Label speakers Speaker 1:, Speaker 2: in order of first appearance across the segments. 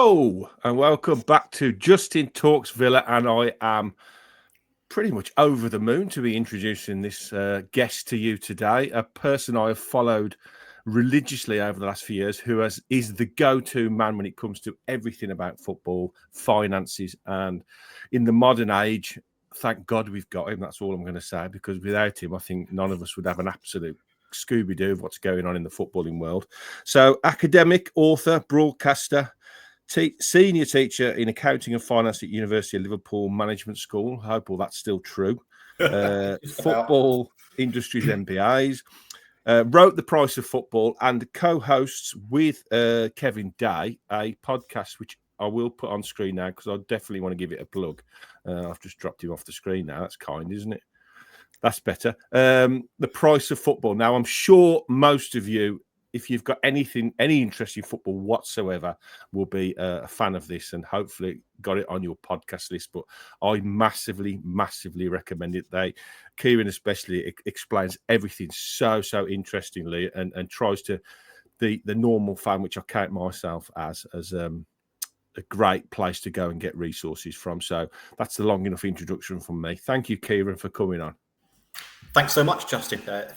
Speaker 1: Hello and welcome back to Justin Talks Villa, and I am pretty much over the moon to be introducing this guest to you today, a person I have followed religiously over the last few years, who is the go-to man when it comes to everything about football, finances, and in the modern age, thank God we've got him. That's all I'm going to say, because without him, I think none of us would have an absolute Scooby-Doo of what's going on in the footballing world. So, academic, author, broadcaster, senior teacher in accounting and finance at University of Liverpool Management School. I hope all that's still true. Football industries MBAs. Wrote The Price of Football and co-hosts with Kevin Day a podcast, which I will put on screen now because I definitely want to give it a plug. I've just dropped him off the screen now. That's kind, isn't it? That's better. The Price of Football. Now, I'm sure most of you, if you've got any interest in football whatsoever, will be a fan of this and hopefully got it on your podcast list. But I massively recommend it. Kieran especially explains everything so interestingly and tries to the normal fan, which I count myself as a great place to go and get resources from. So that's the long enough introduction from me. Thank you, Kieran, for coming on.
Speaker 2: Thanks so much, Justin. A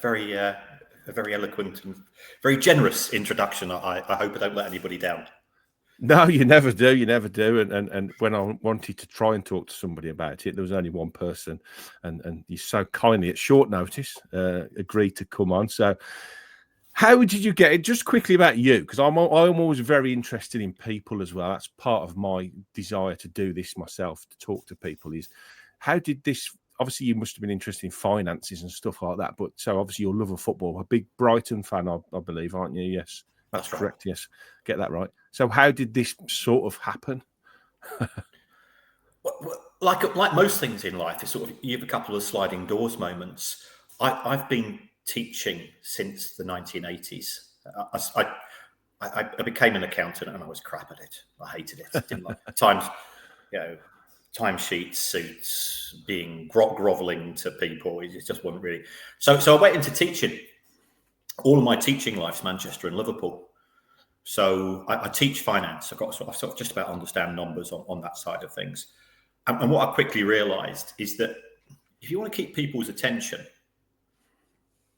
Speaker 2: very eloquent and very generous introduction. I hope I don't let anybody down.
Speaker 1: No, you never do. You never do. And when I wanted to try and talk to somebody about it, there was only one person, and you so kindly at short notice agreed to come on. So how did you get it? Just quickly about you, because I'm always very interested in people as well. That's part of my desire to do this myself, to talk to people, is how did this... Obviously, you must have been interested in finances and stuff like that. But so obviously, your love of football, a big Brighton fan, I believe, aren't you? Yes, that's correct. Right. Yes, get that right. So how did this sort of happen?
Speaker 2: Well, like most things in life, it's sort of, you have a couple of sliding doors moments. I've been teaching since the 1980s. I became an accountant and I was crap at it. I hated it. Didn't like it. Times, timesheets, suits, being groveling to people. It just wasn't really. So I went into teaching. All of my teaching life's Manchester and Liverpool. So I teach finance. I sort of just about understand numbers on that side of things. And what I quickly realised is that if you want to keep people's attention,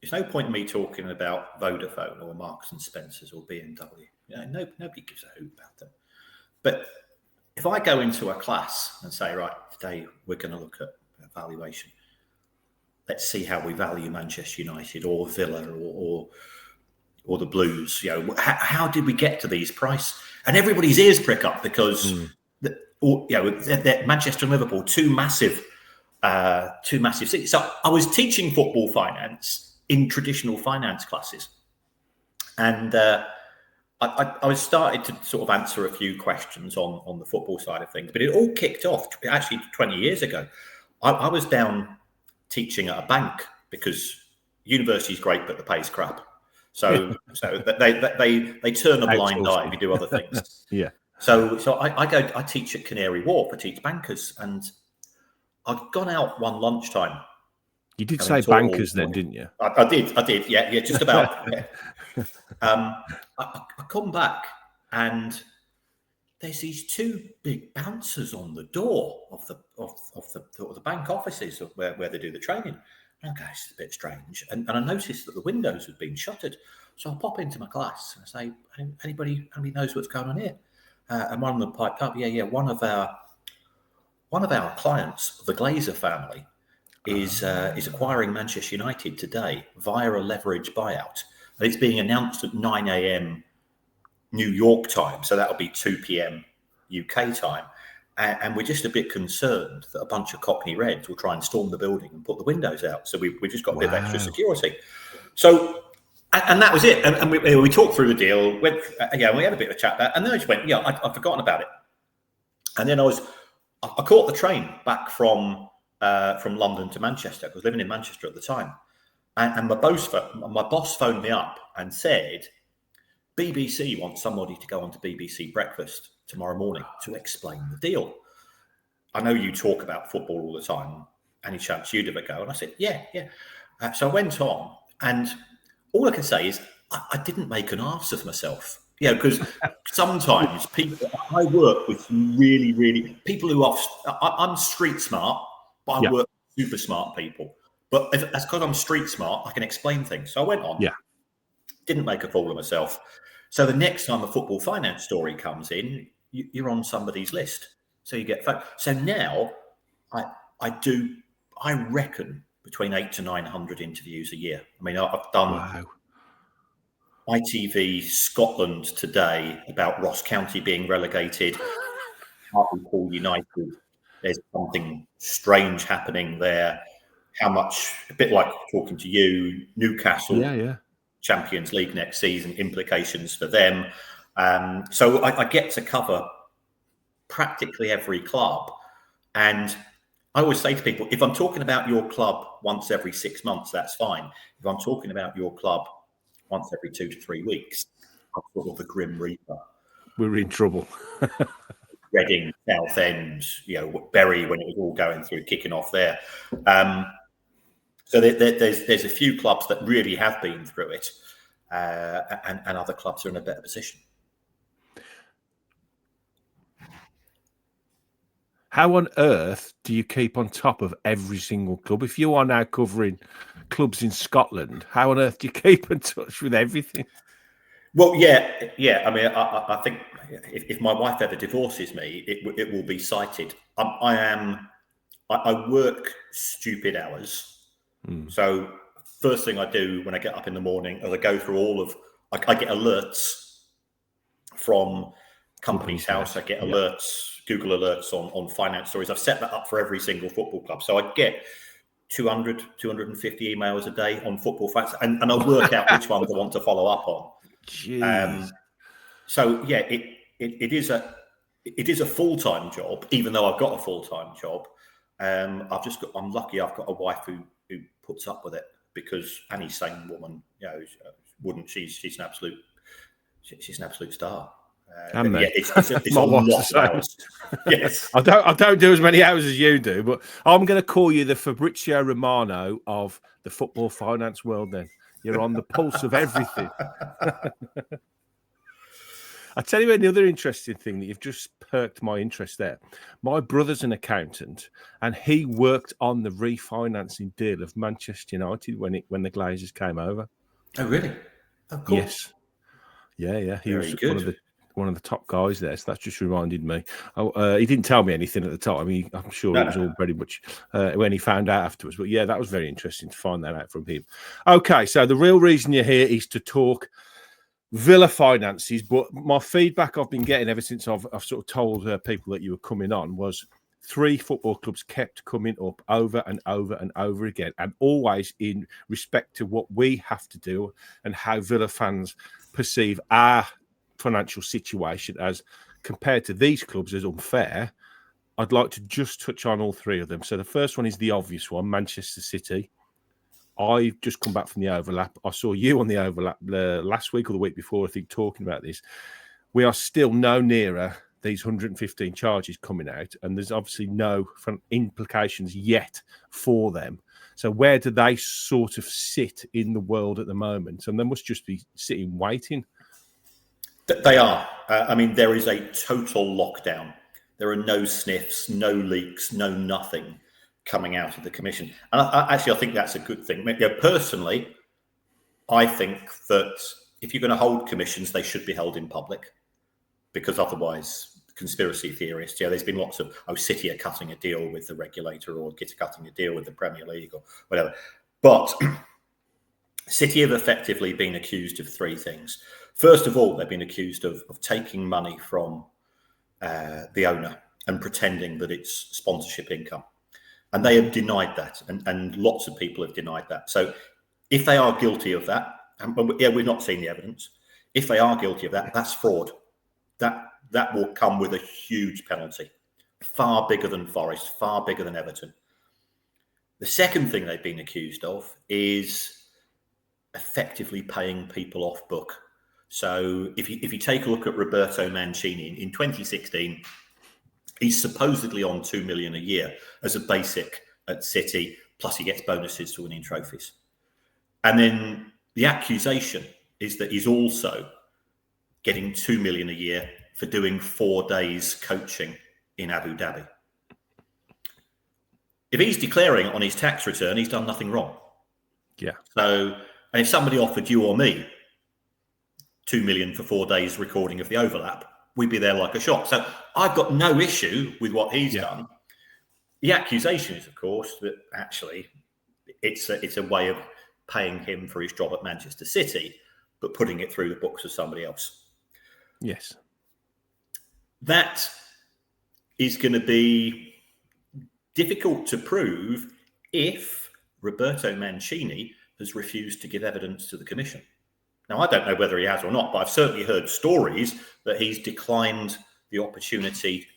Speaker 2: there's no point in me talking about Vodafone or Marks and Spencers or BMW. Nobody gives a hoot about them. But if I go into a class and say, right, today we're going to look at valuation. Let's see how we value Manchester United or Villa or the Blues. How did we get to these prices? And everybody's ears prick up because they're Manchester and Liverpool, two massive cities. So I was teaching football finance in traditional finance classes, and I was started to sort of answer a few questions on the football side of things, but it all kicked off actually 20 years ago. I was down teaching at a bank because university's great, but the pay's crap. So they turn a blind eye if you do other things.
Speaker 1: Yeah.
Speaker 2: So I teach at Canary Wharf. I teach bankers, and I'd gone out one lunchtime.
Speaker 1: You did say bankers then, didn't you?
Speaker 2: I did. Yeah, just about. Yeah. I come back and there's these two big bouncers on the door of the bank offices where they do the training. And I go, it's a bit strange. And I noticed that the windows had been shuttered. So I pop into my class and I say, anybody knows what's going on here? And one of them piped up, one of our clients, the Glazer family, is acquiring Manchester United today via a leverage buyout. And it's being announced at 9 a.m. New York time. So that'll be 2 p.m. UK time. And we're just a bit concerned that a bunch of Cockney Reds will try and storm the building and put the windows out. So we've just got a bit of extra security. So, and that was it. And we talked through the deal. We had a bit of a chat about it. And then I just went, I'd forgotten about it. And then I caught the train back from London to Manchester. I was living in Manchester at the time. And my boss phoned me up and said, BBC wants somebody to go on to BBC Breakfast tomorrow morning to explain the deal. I know you talk about football all the time. Any chance you'd have a go? And I said, yeah. So I went on, and all I can say is I didn't make an arse of myself. Yeah, because sometimes people, I work with some really people who are, I'm street smart, but I work with super smart people. But that's because I'm street smart, I can explain things. So I went on, didn't make a fool of myself. So the next time a football finance story comes in, you're on somebody's list. So you get, so now I reckon between 800 to 900 interviews a year. I mean, I've done ITV Scotland today about Ross County being relegated. Hartlepool United, there's something strange happening there. How much, a bit like talking to you, Newcastle, Champions League next season, implications for them. So I get to cover practically every club. And I always say to people, if I'm talking about your club once every 6 months, that's fine. If I'm talking about your club once every 2 to 3 weeks, I'm sort of the Grim Reaper.
Speaker 1: We're in trouble.
Speaker 2: Reading, Southend, Bury when it was all going through, kicking off there. So there's a few clubs that really have been through it, and other clubs are in a better position.
Speaker 1: How on earth do you keep on top of every single club? If you are now covering clubs in Scotland, how on earth do you keep in touch with everything?
Speaker 2: Well, yeah. I mean, I think if my wife ever divorces me, it will be cited. I work stupid hours. So first thing I do when I get up in the morning is I go through I get alerts from Company's House. I get alerts, Google alerts on finance stories. I've set that up for every single football club. So I get 200, 250 emails a day on football facts, and I work out which ones I want to follow up on. So yeah, it is a full-time job, even though I've got a full-time job. I'm lucky I've got a wife who puts up with it, because any sane woman, wouldn't. She's an absolute star. It's a lot of hours. Yes.
Speaker 1: I don't do as many hours as you do, but I'm going to call you the Fabrizio Romano of the football finance world. Then you're on the pulse of everything. I tell you another interesting thing that you've just perked my interest there. My brother's an accountant, and he worked on the refinancing deal of Manchester United when the Glazers came over.
Speaker 2: Oh, really? Oh, cool.
Speaker 1: Yes. Yeah. He was one of the top guys there. So that's just reminded me. He didn't tell me anything at the time. I'm sure it was all very much when he found out afterwards. But yeah, that was very interesting to find that out from him. Okay, so the real reason you're here is to talk Villa finances, but my feedback I've been getting ever since I've sort of told people that you were coming on was 3 football clubs kept coming up over and over and over again, and always in respect to what we have to do and how Villa fans perceive our financial situation as compared to these clubs as unfair. I'd like to just touch on all 3 of them. So the first one is the obvious one, Manchester City. I've just come back from the overlap. I saw you on the overlap last week or the week before, I think, talking about this. We are still no nearer these 115 charges coming out, and there's obviously no implications yet for them. So where do they sort of sit in the world at the moment? And they must just be sitting waiting.
Speaker 2: They are. I mean, there is a total lockdown. There are no sniffs, no leaks, no nothing coming out of the commission. And I think that's a good thing. Personally, I think that if you're going to hold commissions, they should be held in public, because otherwise, conspiracy theorists, there's been lots of, City are cutting a deal with the regulator, or Git are cutting a deal with the Premier League or whatever. But City have effectively been accused of 3 things. First of all, they've been accused of taking money from the owner and pretending that it's sponsorship income. And they have denied that, and lots of people have denied that. So if they are guilty of that, and we've not seen the evidence. If they are guilty of that, that's fraud. That will come with a huge penalty, far bigger than Forest, far bigger than Everton. The second thing they've been accused of is effectively paying people off book. So if you take a look at Roberto Mancini in 2016, he's supposedly on 2 million a year as a basic at City, plus he gets bonuses for winning trophies. And then the accusation is that he's also getting $2 million a year for doing 4 days coaching in Abu Dhabi. If he's declaring it on his tax return, he's done nothing wrong.
Speaker 1: Yeah.
Speaker 2: So, and if somebody offered you or me $2 million for 4 days recording of the overlap, we'd be there like a shot. So I've got no issue with what he's done. The accusation is, of course, that actually it's a way of paying him for his job at Manchester City, but putting it through the books of somebody else.
Speaker 1: Yes.
Speaker 2: That is going to be difficult to prove if Roberto Mancini has refused to give evidence to the commission. Now, I don't know whether he has or not, but I've certainly heard stories that he's declined the opportunity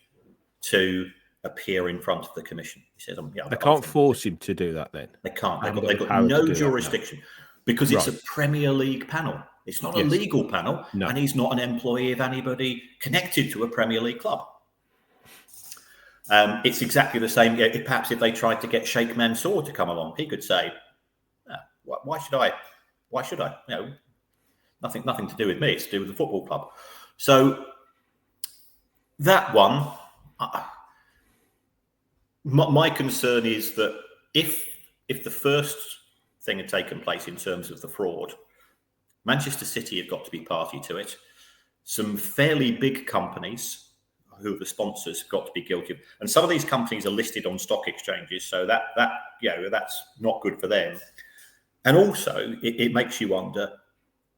Speaker 2: to appear in front of the commission. He says,
Speaker 1: they can't force him to do that then?
Speaker 2: They can't. They've got no jurisdiction because it's a Premier League panel. It's not a legal panel, and he's not an employee of anybody connected to a Premier League club. It's exactly the same. Perhaps if they tried to get Sheikh Mansour to come along, he could say, why should I? Why should I? Nothing to do with me. It's to do with the football club. So that one, my concern is that if the first thing had taken place in terms of the fraud, Manchester City have got to be party to it. Some fairly big companies who are the sponsors have got to be guilty. And some of these companies are listed on stock exchanges, so that's not good for them. And also, it makes you wonder,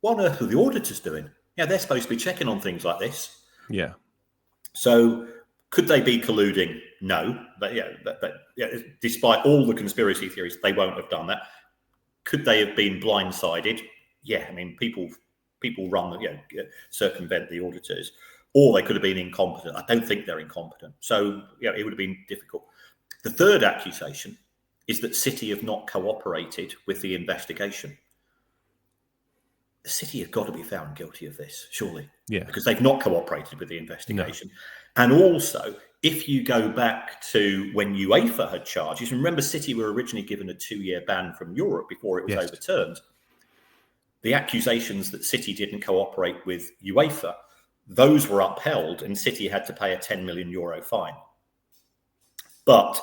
Speaker 2: what on earth are the auditors doing? They're supposed to be checking on things like this.
Speaker 1: Yeah.
Speaker 2: So could they be colluding? No. But despite all the conspiracy theories, they won't have done that. Could they have been blindsided? Yeah. I mean, people run, circumvent the auditors, or they could have been incompetent. I don't think they're incompetent. So, it would have been difficult. The third accusation is that City have not cooperated with the investigation. The City have got to be found guilty of this, surely. Yeah. Because they've not cooperated with the investigation. No. And also, if you go back to when UEFA had charges, remember City were originally given a 2-year ban from Europe before it was overturned. The accusations that City didn't cooperate with UEFA, those were upheld and City had to pay a €10 million fine. But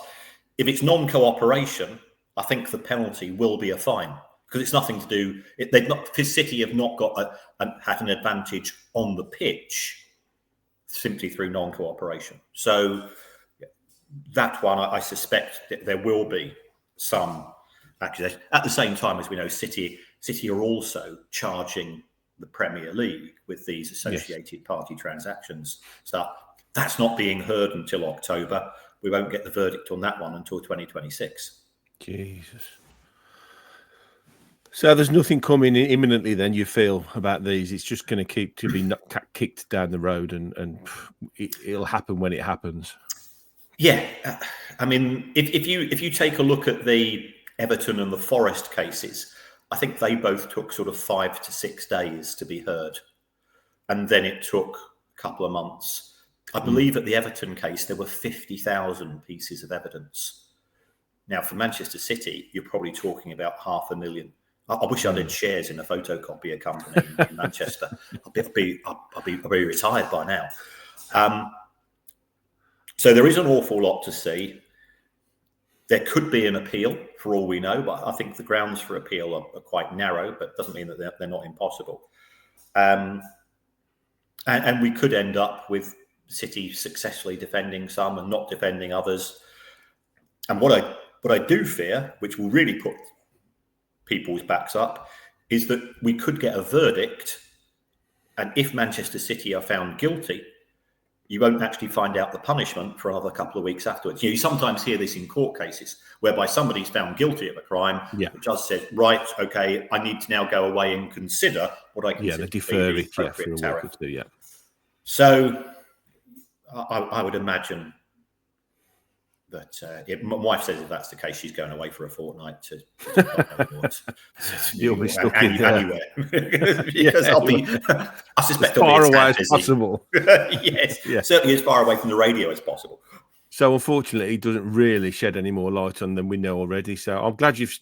Speaker 2: if it's non-cooperation, I think the penalty will be a fine because it's nothing to do. Because City have not got had an advantage on the pitch simply through non-cooperation. So that one, I suspect that there will be some accusation. At the same time, as we know, City are also charging the Premier League with these associated party transactions stuff. That's not being heard until October. We won't get the verdict on that one until 2026.
Speaker 1: Jesus. So there's nothing coming imminently then, you feel, about these? It's just going to keep to be kicked down the road and it'll happen when it happens.
Speaker 2: Yeah. I mean, if you take a look at the Everton and the Forest cases, I think they both took sort of 5 to 6 days to be heard. And then it took a couple of months. I believe at the Everton case, there were 50,000 pieces of evidence. Now, for Manchester City, you're probably talking about 500,000. I wish I had shares in a photocopier company in Manchester. I'll be retired by now. So there is an awful lot to see. There could be an appeal, for all we know, but I think the grounds for appeal are quite narrow, but doesn't mean that they're not impossible. And we could end up with City successfully defending some and not defending others. And what I do fear, which will really put people's backs up, is that we could get a verdict, and if Manchester City are found guilty, you won't actually find out the punishment for another couple of weeks afterwards. You sometimes hear this in court cases whereby somebody's found guilty of a crime. Yeah. The judge says, right, okay, I need to now go away and consider what I consider to be the appropriate tariff. So I would imagine that my wife says if that's the case, she's going away for a fortnight to
Speaker 1: you'll be stuck in
Speaker 2: anywhere. Because I suspect
Speaker 1: as far away as possible.
Speaker 2: Yes, certainly as far away from the radio as possible.
Speaker 1: So unfortunately, it doesn't really shed any more light on than we know already. So I'm glad you've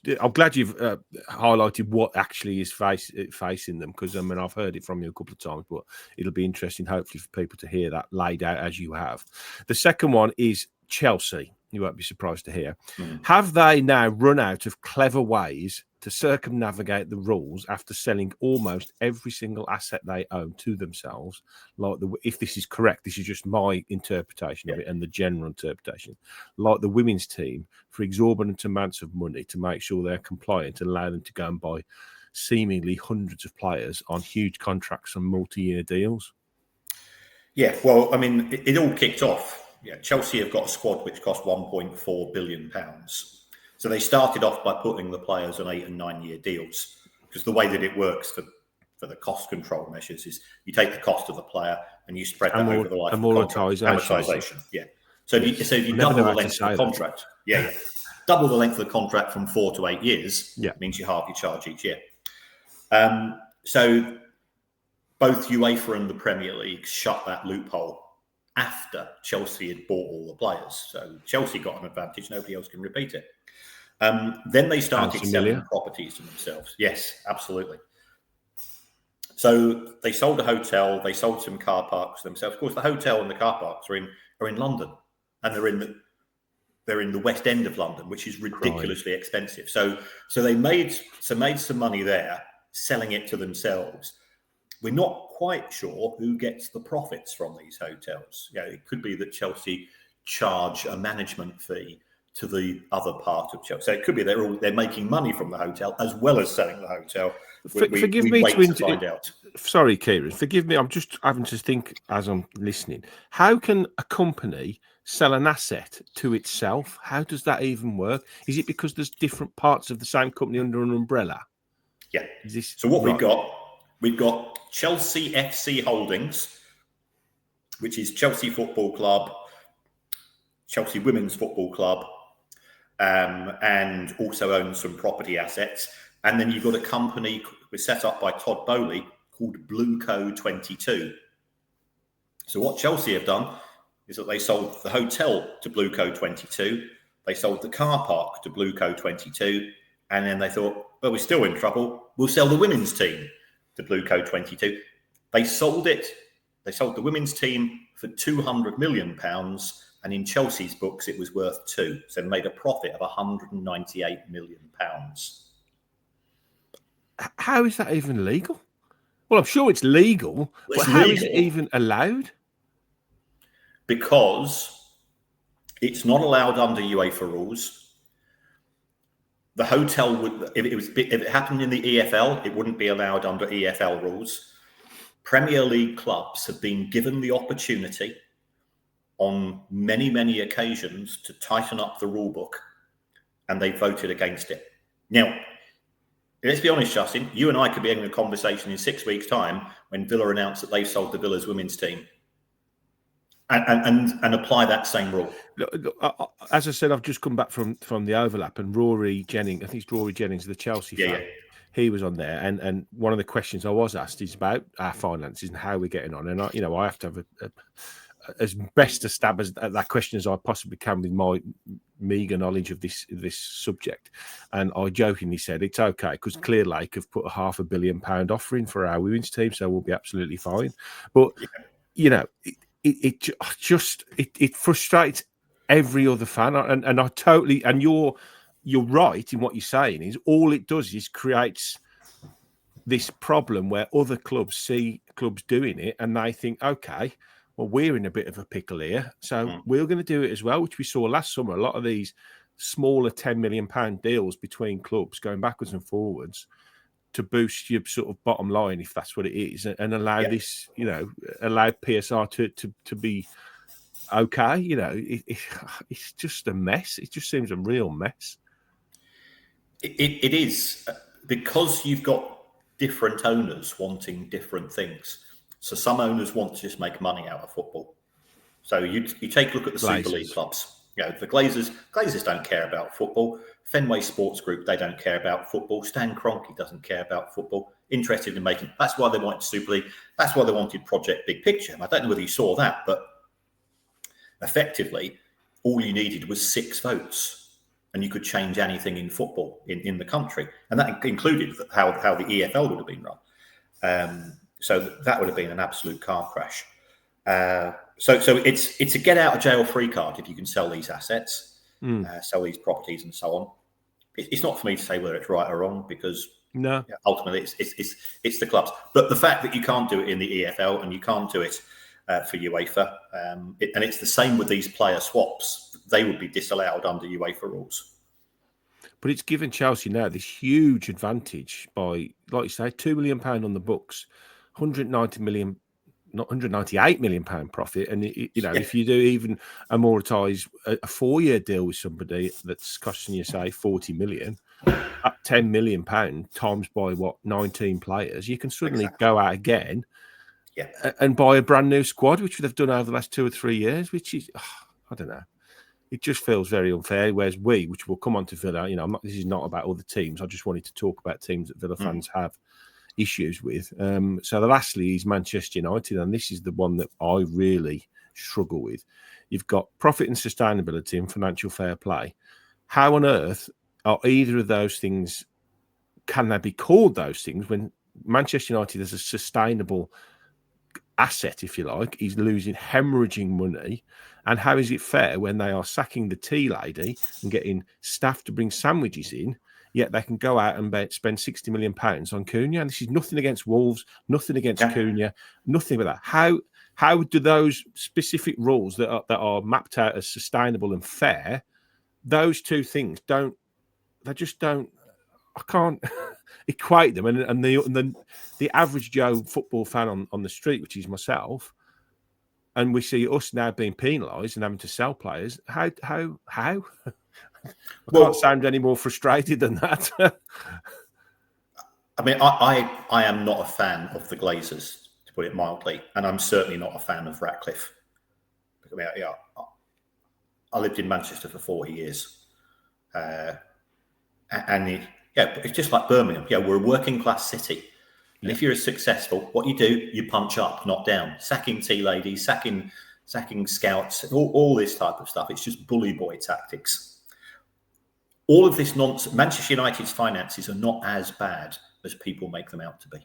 Speaker 1: highlighted what actually is facing them, because I mean I've heard it from you a couple of times, but it'll be interesting, hopefully, for people to hear that laid out as you have. The second one is Chelsea. You won't be surprised to hear. Have they now run out of clever ways to circumnavigate the rules after selling almost every single asset they own to themselves? Like if this is correct, this is just my interpretation of it and the general interpretation. Like the women's team, for exorbitant amounts of money to make sure they're compliant and allow them to go and buy seemingly hundreds of players on huge contracts and multi-year deals.
Speaker 2: Yeah, well, I mean, it all kicked off. Yeah, Chelsea have got a squad which cost £1.4 billion. So they started off by putting the players on 8 and 9 year deals, because the way that it works for the cost control measures is you take the cost of the player and you spread that over the life of the contract. Amortization. Yeah. So if you double the length of the contract, double the length of the contract from 4 to 8 years, means you halve your charge each year. So both UEFA and the Premier League shut that loophole after Chelsea had bought all the players. So Chelsea got an advantage. Nobody else can repeat it. Then they started selling properties to themselves. Yes, absolutely. So they sold a hotel. They sold some car parks themselves. Of course, the hotel and the car parks are in London, and they're in the West End of London, which is ridiculously expensive. So they made some money there, selling it to themselves. We're not quite sure who gets the profits from these hotels. It could be that Chelsea charge a management fee to the other part of Chelsea. So it could be they're making money from the hotel as well as selling the hotel.
Speaker 1: Forgive me to find out. Sorry, Kieran. Forgive me. I'm just having to think as I'm listening. How can a company sell an asset to itself? How does that even work? Is it because there's different parts of the same company under an umbrella?
Speaker 2: Yeah. So what we've got Chelsea FC Holdings, which is Chelsea Football Club, Chelsea Women's Football Club, and also owns some property assets. And then you've got a company was set up by Todd Bowley called Blueco 22. So what Chelsea have done is that they sold the hotel to Blueco 22, they sold the car park to Blueco 22, and then they thought, well, we're still in trouble. We'll sell the women's team to Blueco 22. They sold it. They sold the women's team for £200 million, and in Chelsea's books, it was worth £2 million. So made a profit of £198 million.
Speaker 1: How is that even legal? Well, I'm sure it's legal, but how is it even allowed?
Speaker 2: Because it's not allowed under UEFA rules. The hotel would, if it happened in the EFL, it wouldn't be allowed under EFL rules. Premier League clubs have been given the opportunity on many, many occasions to tighten up the rule book, and they voted against it. Now, let's be honest, Justin, you and I could be having a conversation in 6 weeks' time when Villa announced that they've sold the Villa's women's team and apply that same rule.
Speaker 1: As I said, I've just come back from the overlap, and Rory Jennings, I think it's Rory Jennings, the Chelsea fan, he was on there, and one of the questions I was asked is about our finances and how we're getting on. And I have to have as best a stab at that question as I possibly can with my meagre knowledge of this subject. And I jokingly said it's okay because Clear Lake have put a £500 million offering for our women's team, so we'll be absolutely fine. But it frustrates every other fan, and I totally, and you're right in what you're saying. Is all it does is creates this problem where other clubs see clubs doing it and they think, okay, well, we're in a bit of a pickle here, so we're going to do it as well, which we saw last summer. A lot of these smaller £10 million deals between clubs going backwards and forwards to boost your sort of bottom line, if that's what it is, and allow this, allow PSR to be okay. It's just a mess. It just seems a real mess.
Speaker 2: It is, because you've got different owners wanting different things. So some owners want to just make money out of football. So you take a look at the Super League clubs. The Glazers don't care about football. Fenway Sports Group, they don't care about football. Stan Kroenke doesn't care about football. Interested in making. That's why they wanted Super League. That's why they wanted Project Big Picture. And I don't know whether you saw that, but effectively, all you needed was 6 votes, and you could change anything in football in the country, and that included how the EFL would have been run. So that would have been an absolute car crash. So it's a get out of jail free card if you can sell these assets, sell these properties, and so on. It's not for me to say whether it's right or wrong, because
Speaker 1: No.
Speaker 2: ultimately it's the clubs. But the fact that you can't do it in the EFL and you can't do it for UEFA, and it's the same with these player swaps. They would be disallowed under UEFA rules.
Speaker 1: But it's given Chelsea now this huge advantage by, like you say, £2 million on the books, 190 million, not 198 million pound profit. And if you do even amortise a 4-year deal with somebody that's costing you, say, 40 million, at 10 million pound times by 19 players, you can suddenly go out again and buy a brand new squad, which they've done over the last 2 or 3 years, which is, I don't know. It just feels very unfair. Whereas which will come on to Villa, this is not about other teams. I just wanted to talk about teams that Villa fans have issues with. So the lastly is Manchester United, and this is the one that I really struggle with. You've got profit and sustainability and financial fair play. How on earth are either of those things, can they be called those things, when Manchester United is a sustainable asset, if you like, is losing hemorrhaging money? And how is it fair when they are sacking the tea lady and getting staff to bring sandwiches in, yet they can go out and spend £60 million on Cunha? And this is nothing against Wolves, nothing against Cunha, nothing about that. How do those specific rules that are mapped out as sustainable and fair, those two things I can't equate them. And the average Joe football fan on the street, which is myself, and we see us now being penalised and having to sell players. How? I can't sound any more frustrated than that.
Speaker 2: I mean, I am not a fan of the Glazers, to put it mildly, and I'm certainly not a fan of Ratcliffe. I mean, I lived in Manchester for 40 years, and it's just like Birmingham. We're a working class city. And if you're successful, what you do, you punch up, not down. Sacking tea ladies, sacking scouts, all this type of stuff. It's just bully boy tactics. All of this nonsense. Manchester United's finances are not as bad as people make them out to be.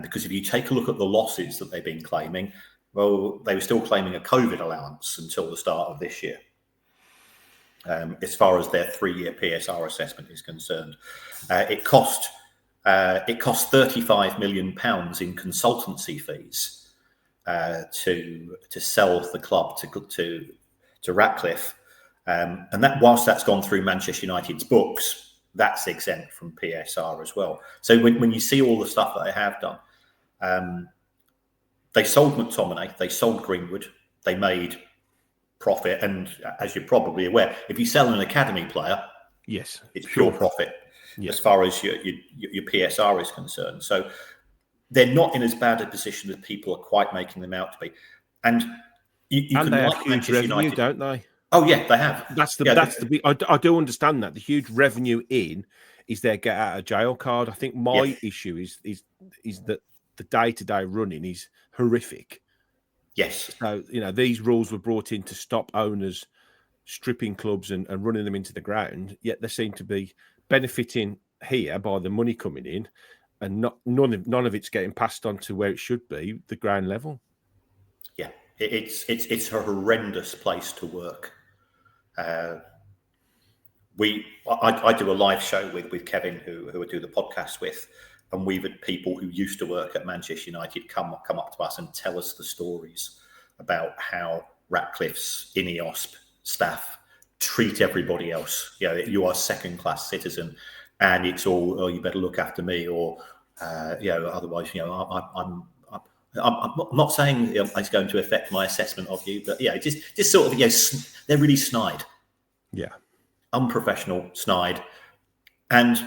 Speaker 2: Because if you take a look at the losses that they've been claiming, well, they were still claiming a COVID allowance until the start of this year. As far as their 3-year PSR assessment is concerned, it cost £35 million in consultancy fees to sell the club to Ratcliffe, and that, whilst that's gone through Manchester United's books, that's exempt from PSR as well. So when you see all the stuff that they have done, they sold McTominay, they sold Greenwood, they made profit, and as you're probably aware, if you sell an academy player,
Speaker 1: yes,
Speaker 2: it's pure profit. As far as your PSR is concerned. So they're not in as bad a position as people are quite making them out to be. And you can
Speaker 1: they
Speaker 2: like
Speaker 1: have huge
Speaker 2: Manchester
Speaker 1: revenue,
Speaker 2: United,
Speaker 1: don't they?
Speaker 2: Oh yeah, they have.
Speaker 1: That's the big. I do understand that the huge revenue is their get out of jail card. I think my issue is that the day-to-day running is horrific.
Speaker 2: Yes.
Speaker 1: So these rules were brought in to stop owners stripping clubs and running them into the ground. Yet they seem to be benefiting here by the money coming in, and none of it's getting passed on to where it should be, the ground level.
Speaker 2: Yeah, it's a horrendous place to work. I do a live show with Kevin, who I do the podcast with, and we've had people who used to work at Manchester United come up to us and tell us the stories about how Ratcliffe's INEOS staff treat everybody else. You are a second-class citizen, and it's all, oh, you better look after me, or otherwise, I'm not saying it's going to affect my assessment of you, but just sort of, they're really snide.
Speaker 1: Yeah.
Speaker 2: Unprofessional, snide. And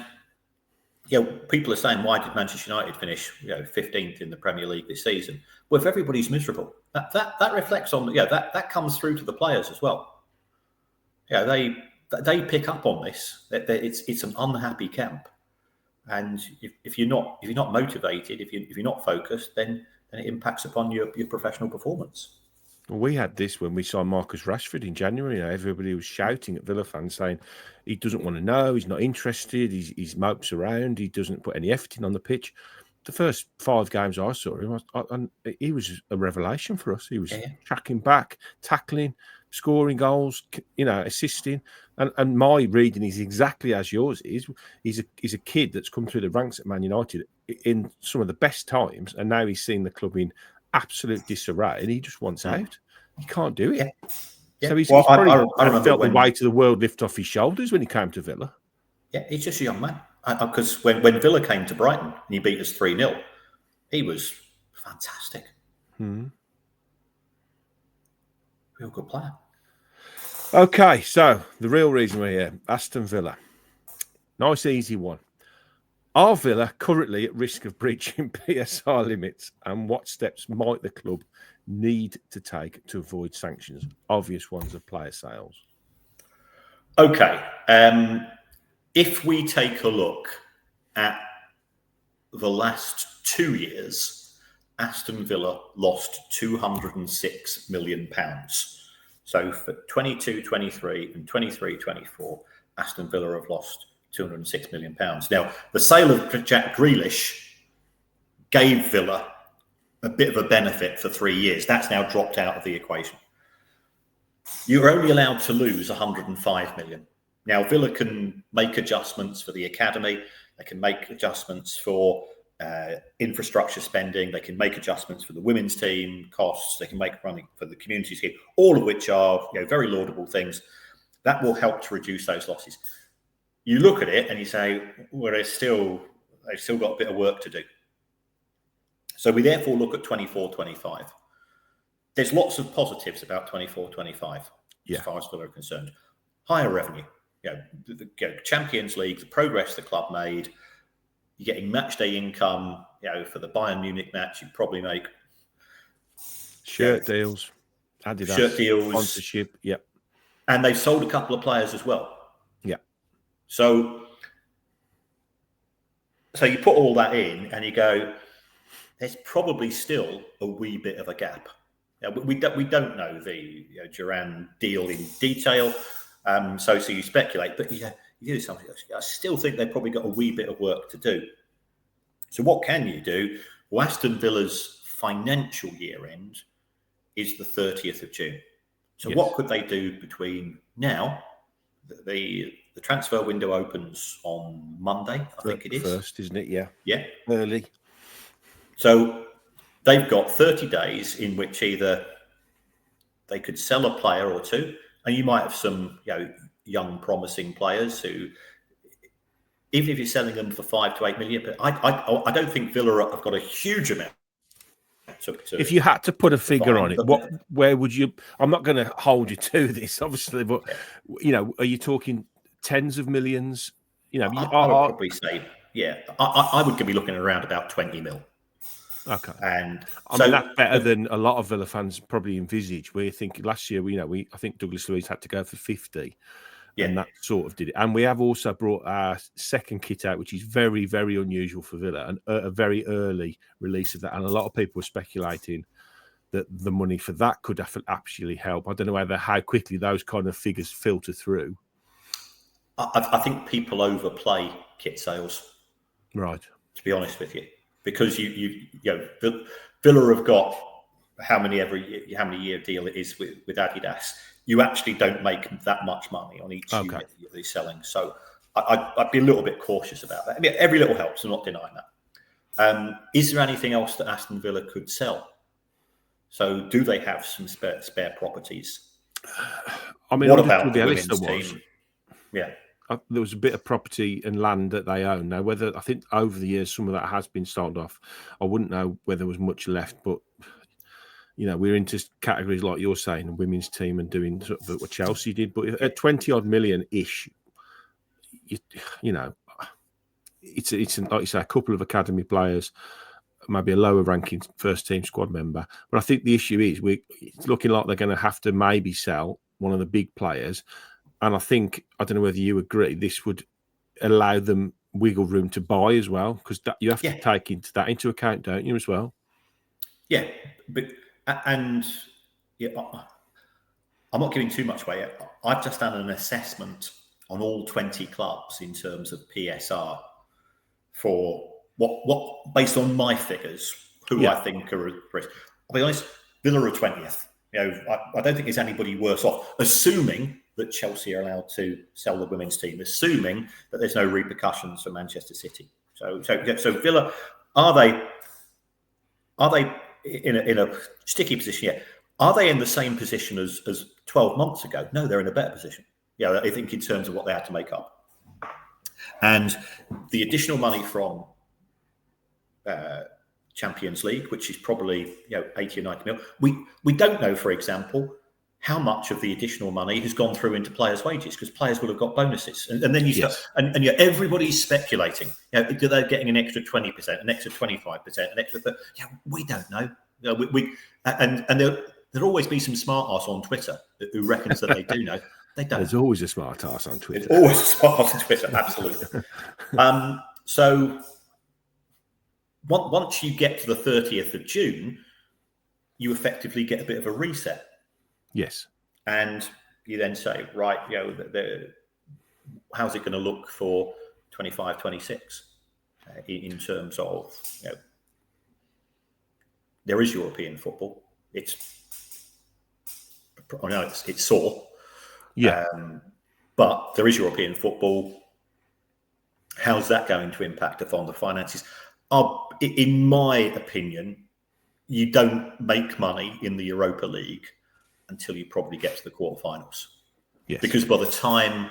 Speaker 2: people are saying, why did Manchester United finish 15th in the Premier League this season? Well, if everybody's miserable, that reflects on that comes through to the players as well. They pick up on this. That it's an unhappy camp, and if you're not motivated, if you're not focused, then it impacts upon your professional performance.
Speaker 1: Well, we had this when we signed Marcus Rashford in January. Everybody was shouting at Villa fans saying he doesn't want to know, he's not interested, he's mopes around, he doesn't put any effort in on the pitch. The first 5 games I saw him, and he was a revelation for us. He was tracking back, tackling, scoring goals, assisting. And my reading is exactly as yours is. He's a kid that's come through the ranks at Man United in some of the best times, and now he's seen the club in absolute disarray, and he just wants out. He can't do it.
Speaker 2: Yeah.
Speaker 1: So he's
Speaker 2: I
Speaker 1: probably felt the weight of the world lift off his shoulders when he came to Villa.
Speaker 2: Yeah, he's just a young man. Because when Villa came to Brighton and he beat us 3-0, he was fantastic. Real good player.
Speaker 1: Okay, so the real reason we're here, Aston Villa. Nice, easy one. Are Villa currently at risk of breaching PSR limits, and what steps might the club need to take to avoid sanctions? Obvious ones of player sales.
Speaker 2: Okay. If we take a look at the last 2 years, Aston Villa lost £206 million. So for 22-23 and 23-24, Aston Villa have lost £206 million. Now, the sale of Jack Grealish gave Villa a bit of a benefit for 3 years. That's now dropped out of the equation. You're only allowed to lose 105 million. Now, Villa can make adjustments for the academy. They can make adjustments for infrastructure spending. They can make adjustments for the women's team costs. They can make running for the community scheme, all of which are very laudable things. That will help to reduce those losses. You look at it and you say, well, they've still got a bit of work to do. So we therefore look at 24-25. There's lots of positives about 24-25 as far as Villa are concerned. Higher revenue. The Champions League, the progress the club made, you're getting match day income. For the Bayern Munich match, you probably make
Speaker 1: shirt deals, Adidas,
Speaker 2: shirt deals,
Speaker 1: sponsorship. Yep,
Speaker 2: and they've sold a couple of players as well.
Speaker 1: Yeah.
Speaker 2: So you put all that in, and you go, there's probably still a wee bit of a gap. We don't know the Duran deal in detail. So you speculate, but you do something else. I still think they've probably got a wee bit of work to do. So what can you do? Well, Aston Villa's financial year end is the 30th of June. So what could they do between now? The transfer window opens on Monday, I think it is.
Speaker 1: First, isn't it? Yeah.
Speaker 2: Yeah.
Speaker 1: Early.
Speaker 2: So they've got 30 days in which either they could sell a player or two, and you might have some young promising players who, even if you're selling them for 5 to 8 million, but I don't think Villa have got a huge amount.
Speaker 1: If you had to put a figure on it, where would you? I'm not going to hold you to this, obviously, but are you talking tens of millions?
Speaker 2: I would probably say, I would be looking around about 20 mil.
Speaker 1: Okay,
Speaker 2: and
Speaker 1: I mean that's better than a lot of Villa fans probably envisage. We think last year, I think Douglas Luiz had to go for 50, and that sort of did it. And we have also brought our second kit out, which is very, very unusual for Villa, and a very early release of that. And a lot of people were speculating that the money for that could actually help. I don't know how quickly those kind of figures filter through.
Speaker 2: I think people overplay kit sales,
Speaker 1: right?
Speaker 2: To be honest with you. Because Villa have got how many year deal it is with Adidas. You actually don't make that much money on each unit that you're selling. So I'd be a little bit cautious about that. I mean, every little helps. I'm not denying that. Is there anything else that Aston Villa could sell? So do they have some spare properties?
Speaker 1: I mean,
Speaker 2: what about the women's team?
Speaker 1: Yeah. There was a bit of property and land that they own. Now, whether I think over the years some of that has been sold off, I wouldn't know whether there was much left. But we're into categories like you're saying, the women's team, and doing sort of what Chelsea did. But at 20-odd million ish, it's like you say, a couple of academy players, maybe a lower ranking first team squad member. But I think the issue is it's looking like they're going to have to maybe sell one of the big players. And I don't know whether you agree, this would allow them wiggle room to buy as well, because you have to take that into account, don't you, as well?
Speaker 2: Yeah, and I'm not giving too much away yet. I've just done an assessment on all 20 clubs in terms of PSR for what based on my figures, who I think are at risk. I'll be honest, Villa are 20th. I don't think there's anybody worse off, assuming that Chelsea are allowed to sell the women's team, assuming that there's no repercussions for Manchester City. So Villa, are they in a sticky position yet? Are they in the same position as 12 months ago? No, they're in a better position. I think in terms of what they had to make up. And the additional money from Champions League, which is probably 80 or 90 mil. We don't know, for example, how much of the additional money has gone through into players' wages, because players will have got bonuses, and then you start, and everybody's speculating. Do they getting an extra 20%, an extra 25%, an extra? We don't know. And there'll always be some smart ass on Twitter who reckons that they do know. They don't.
Speaker 1: There's always a smart ass on Twitter.
Speaker 2: There's always a smart ass on Twitter. Absolutely. So once you get to the 30th of June, you effectively get a bit of a reset.
Speaker 1: Yes. And
Speaker 2: you then say, right, how's it going to look for 25, 26 in terms of, there is European football. It's sore.
Speaker 1: Yeah.
Speaker 2: But there is European football. How's that going to impact upon the finances? In my opinion, you don't make money in the Europa League until you probably get to the quarterfinals.
Speaker 1: Yes.
Speaker 2: Because by the time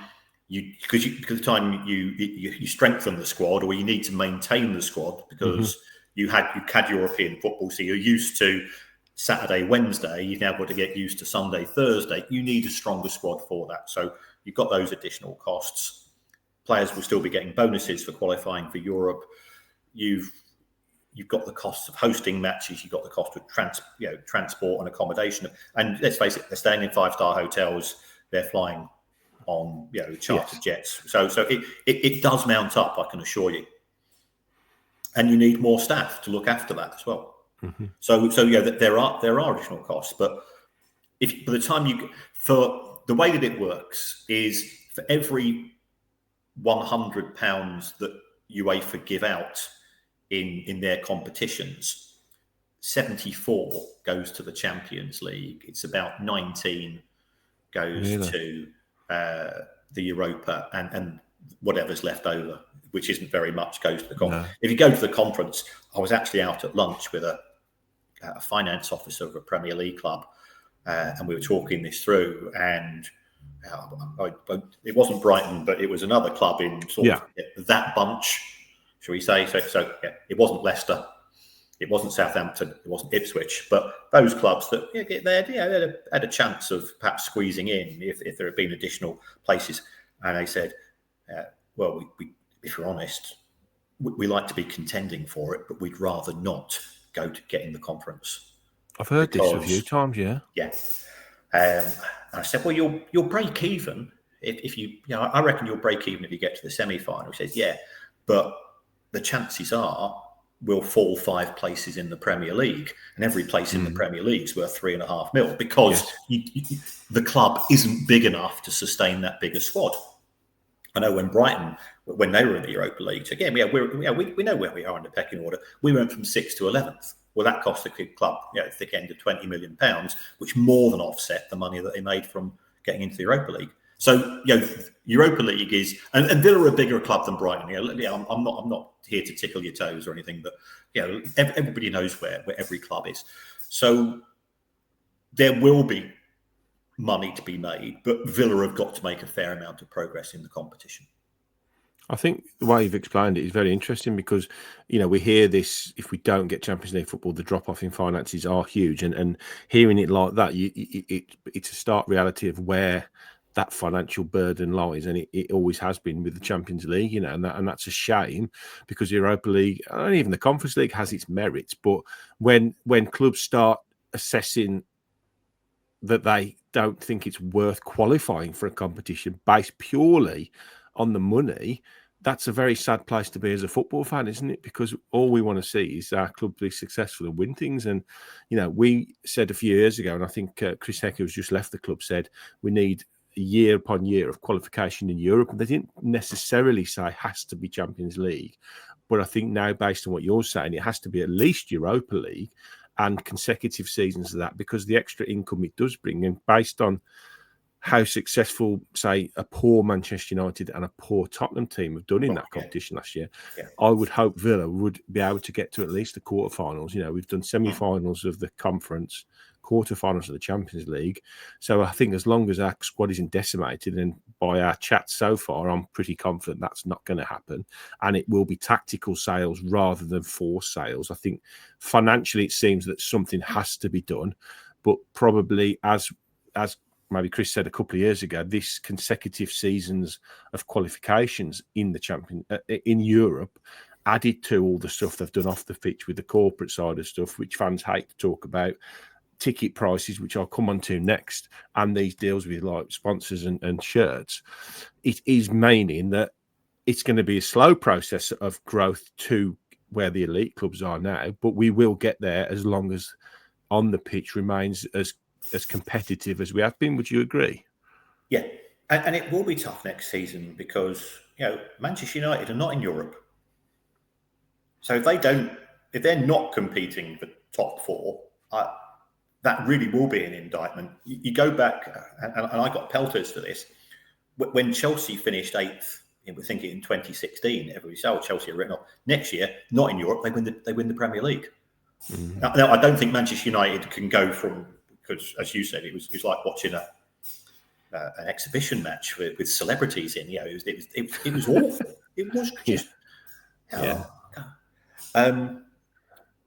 Speaker 2: you strengthen the squad, or you need to maintain the squad because you had European football, so you're used to Saturday, Wednesday, you've now got to get used to Sunday, Thursday. You need a stronger squad for that. So you've got those additional costs. Players will still be getting bonuses for qualifying for Europe. You've got the costs of hosting matches. You've got the cost of transport and accommodation. And let's face it, they're staying in 5-star hotels. They're flying on chartered jets. So it does mount up, I can assure you. And you need more staff to look after that as well. Mm-hmm. So there are additional costs. But if by the time for the way that it works is for every £100 that UEFA give out in their competitions, 74 goes to the Champions League. It's about 19 goes to the Europa, and whatever's left over, which isn't very much, goes to the conference. No. If you go to the conference, I was actually out at lunch with a finance officer of a Premier League club, and we were talking this through, and it wasn't Brighton, but it was another club in sort of that bunch, shall we say. So it wasn't Leicester, it wasn't Southampton, it wasn't Ipswich, but those clubs that they had a chance of perhaps squeezing in if there had been additional places. And they said, well, we if you're honest, we like to be contending for it, but we'd rather not go to get in the conference.
Speaker 1: I've heard this a few times, yeah.
Speaker 2: And I said, well, you'll break even if you I reckon you'll break even if you get to the semi-final. He says, yeah, but the chances are we'll fall 5 places in the Premier League, and every place in the Premier League is worth 3.5 mil because the club isn't big enough to sustain that bigger squad. I know when Brighton, when they were in the Europa League, so again, we know where we are in the pecking order. We went from 6th to 11th. Well, that cost the club, thick end of £20 million, which more than offset the money that they made from getting into the Europa League. So, Europa League is, and Villa are a bigger club than Brighton. I'm not here to tickle your toes or anything, but everybody knows where every club is. So there will be money to be made, but Villa have got to make a fair amount of progress in the competition.
Speaker 1: I think the way you've explained it is very interesting because, we hear this, if we don't get Champions League football, the drop-off in finances are huge. And hearing it like that, it's a stark reality of where that financial burden lies. And it always has been with the Champions League, and that's a shame because the Europa League, and even the Conference League, has its merits. But when clubs start assessing that they don't think it's worth qualifying for a competition based purely on the money, that's a very sad place to be as a football fan, isn't it? Because all we want to see is our club be successful and win things. And, we said a few years ago, and I think Chris Hecker, who's just left the club, said we need year upon year of qualification in Europe. And they didn't necessarily say has to be Champions League. But I think now, based on what you're saying, it has to be at least Europa League and consecutive seasons of that, because the extra income it does bring, and based on how successful, say, a poor Manchester United and a poor Tottenham team have done in that competition last year, I would hope Villa would be able to get to at least the quarterfinals. We've done semi-finals of the conference, quarterfinals of the Champions League. So I think as long as our squad isn't decimated, and by our chat so far, I'm pretty confident that's not going to happen. And it will be tactical sales rather than forced sales. I think financially it seems that something has to be done, but probably as maybe Chris said a couple of years ago, this consecutive seasons of qualifications in the in Europe, added to all the stuff they've done off the pitch with the corporate side of stuff, which fans hate to talk about, ticket prices, which I'll come on to next, and these deals with like sponsors and shirts. It is meaning that it's going to be a slow process of growth to where the elite clubs are now, but we will get there as long as on the pitch remains as competitive as we have been. Would you agree?
Speaker 2: Yeah, and it will be tough next season because Manchester United are not in Europe, so if they're not competing for top four, that really will be an indictment. You go back, and I got pelters for this when Chelsea finished 8th. We're thinking in 2016, everybody said, Chelsea are written off. Next year, not in Europe, they win the Premier League. Mm-hmm. Now, I don't think Manchester United can go from, because as you said, it was like watching an exhibition match with celebrities in. It was awful. It was just,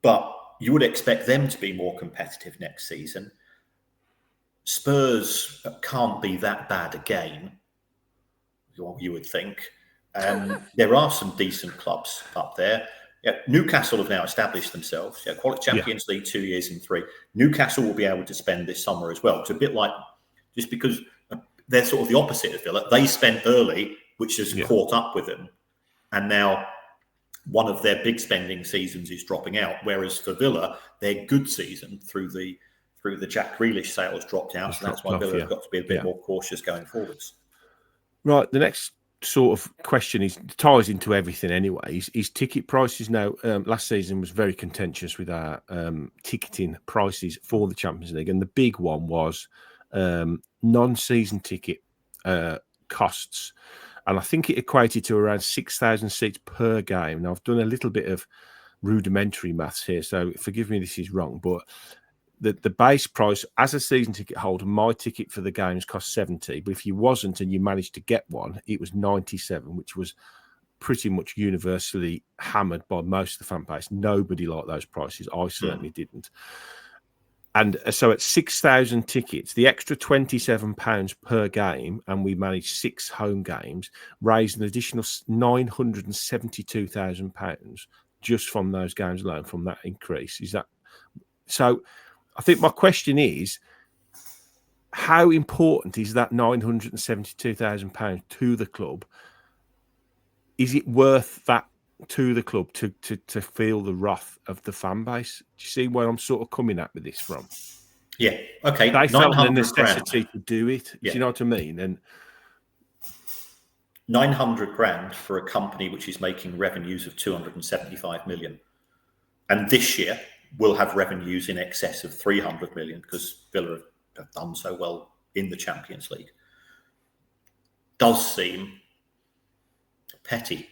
Speaker 2: but you would expect them to be more competitive next season. Spurs can't be that bad again, you would think. There are some decent clubs up there. Newcastle have now established themselves. Quality Champions League 2 years in 3. Newcastle will be able to spend this summer as well. It's a bit like, just because they're sort of the opposite of Villa. They spent early, which has caught up with them. And now one of their big spending seasons is dropping out. Whereas for Villa, their good season through the Jack Grealish sales dropped out. So that's why Villa have got to be a bit more cautious going forwards.
Speaker 1: Right. The next sort of question ties into everything anyway. Is ticket prices now? Last season was very contentious with our ticketing prices for the Champions League, and the big one was non-season ticket costs, and I think it equated to around 6,000 seats per game. Now I've done a little bit of rudimentary maths here, so forgive me if this is wrong, but the base price as a season ticket holder, my ticket for the games cost 70, but if you wasn't and you managed to get one, it was 97, which was pretty much universally hammered by most of the fan base. Nobody liked those prices. I certainly didn't. And so at 6,000 tickets, the extra £27 per game, and we managed 6 home games, raised an additional £972,000 just from those games alone, from that increase. Is that so? I think my question is, how important is that £972,000 to the club? Is it worth that to the club to feel the wrath of the fan base? Do you see where I'm sort of coming at with this from?
Speaker 2: Yeah. Okay.
Speaker 1: They felt the necessity to do it. Do you know what I mean? And
Speaker 2: 900 grand for a company which is making revenues of 275 million, and this year will have revenues in excess of 300 million because Villa have done so well in the Champions League, does seem petty.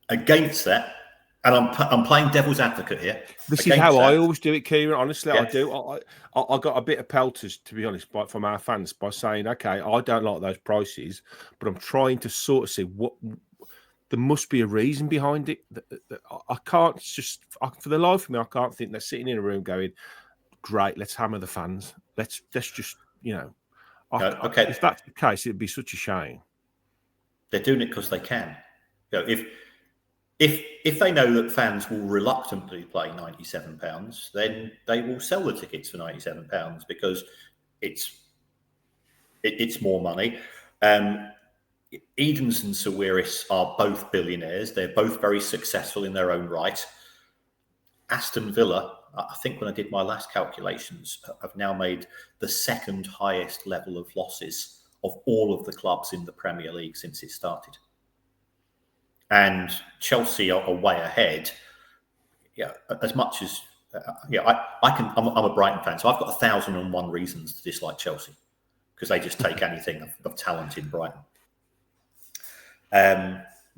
Speaker 2: Against that, and I'm playing devil's advocate here.
Speaker 1: This is how I always do it, Kieran. Honestly, I do. I got a bit of pelters, to be honest, from our fans by saying, okay, I don't like those prices, but I'm trying to sort of see what... There must be a reason behind it. I can't for the life of me, I can't think they're sitting in a room going, great, let's hammer the fans. Let's just, okay. If that's the case, it'd be such a shame.
Speaker 2: They're doing it because they can. If they know that fans will reluctantly pay £97, then they will sell the tickets for £97 because it's more money. Edens and Sawiris are both billionaires. They're both very successful in their own right. Aston Villa, I think when I did my last calculations, have now made the second highest level of losses of all of the clubs in the Premier League since it started. And Chelsea are way ahead. Yeah, as much as I'm a Brighton fan, so I've got 1,001 reasons to dislike Chelsea because they just take anything of talent in Brighton.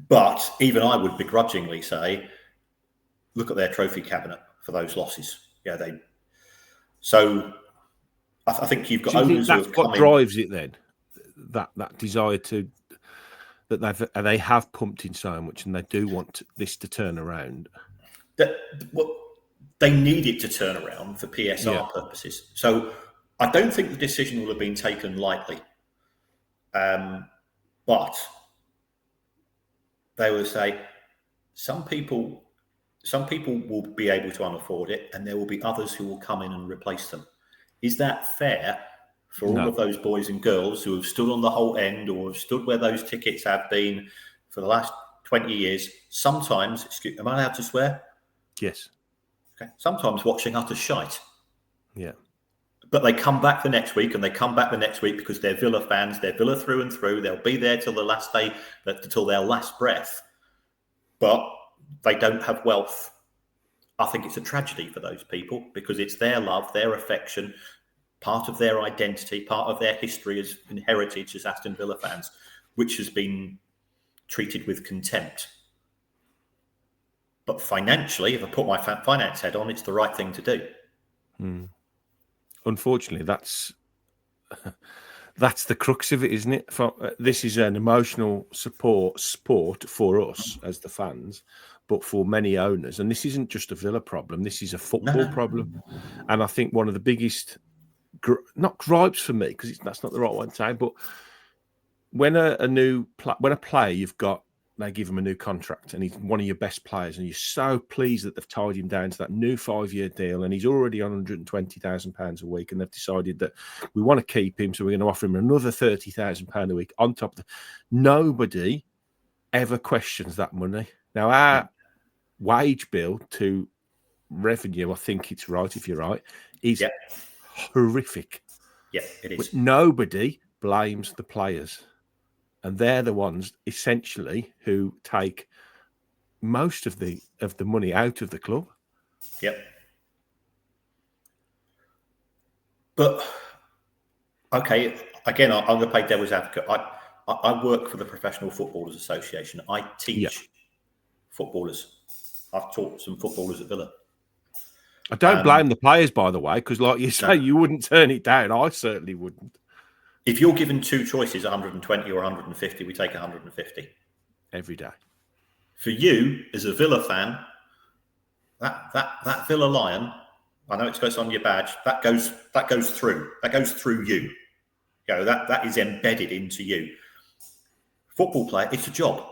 Speaker 2: But even I would begrudgingly say, look at their trophy cabinet for those losses. Yeah, So I think you've got owners who have come in.
Speaker 1: What drives it then? That desire that they have pumped in so much, and they do want this to turn around.
Speaker 2: They need it to turn around for PSR purposes. So I don't think the decision will have been taken lightly. But they will say some people will be able to unafford it, and there will be others who will come in and replace them. Is that fair for all of those boys and girls who have stood on the whole end or have stood where those tickets have been for the last 20 years? Sometimes, am I allowed to swear?
Speaker 1: Yes.
Speaker 2: Okay. Sometimes watching utter shite.
Speaker 1: Yeah.
Speaker 2: But they come back the next week, and they come back the next week because they're Villa fans. They're Villa through and through. They'll be there till the last day, till their last breath. But they don't have wealth. I think it's a tragedy for those people because it's their love, their affection, part of their identity, part of their history and heritage as Aston Villa fans, which has been treated with contempt. But financially, if I put my finance head on, it's the right thing to do.
Speaker 1: Unfortunately, that's the crux of it, isn't it? This is an emotional sport for us as the fans, but for many owners. And this isn't just a Villa problem. This is a football problem. And I think one of the biggest, not gripes for me, because that's not the right one to say, but when a player you've got, they give him a new contract and he's one of your best players and you're so pleased that they've tied him down to that new 5-year deal and he's already on £120,000 a week and they've decided that we want to keep him, so we're going to offer him another £30,000 a week on top of nobody ever questions that money. Now, our wage bill to revenue, I think it's right, if you're right, is horrific.
Speaker 2: Yeah, it is.
Speaker 1: But nobody blames the players. And they're the ones, essentially, who take most of the money out of the club.
Speaker 2: Yep. But, okay, again, I'm going to play devil's advocate. I work for the Professional Footballers Association. I teach footballers. I've taught some footballers at Villa.
Speaker 1: I don't blame the players, by the way, because like you say, you wouldn't turn it down. I certainly wouldn't.
Speaker 2: If you're given two choices, 120 or 150, we take 150
Speaker 1: every day.
Speaker 2: For you, as a Villa fan, that Villa Lion, I know it goes on your badge. That goes through. That goes through you. You know, that is embedded into you. Football player, it's a job,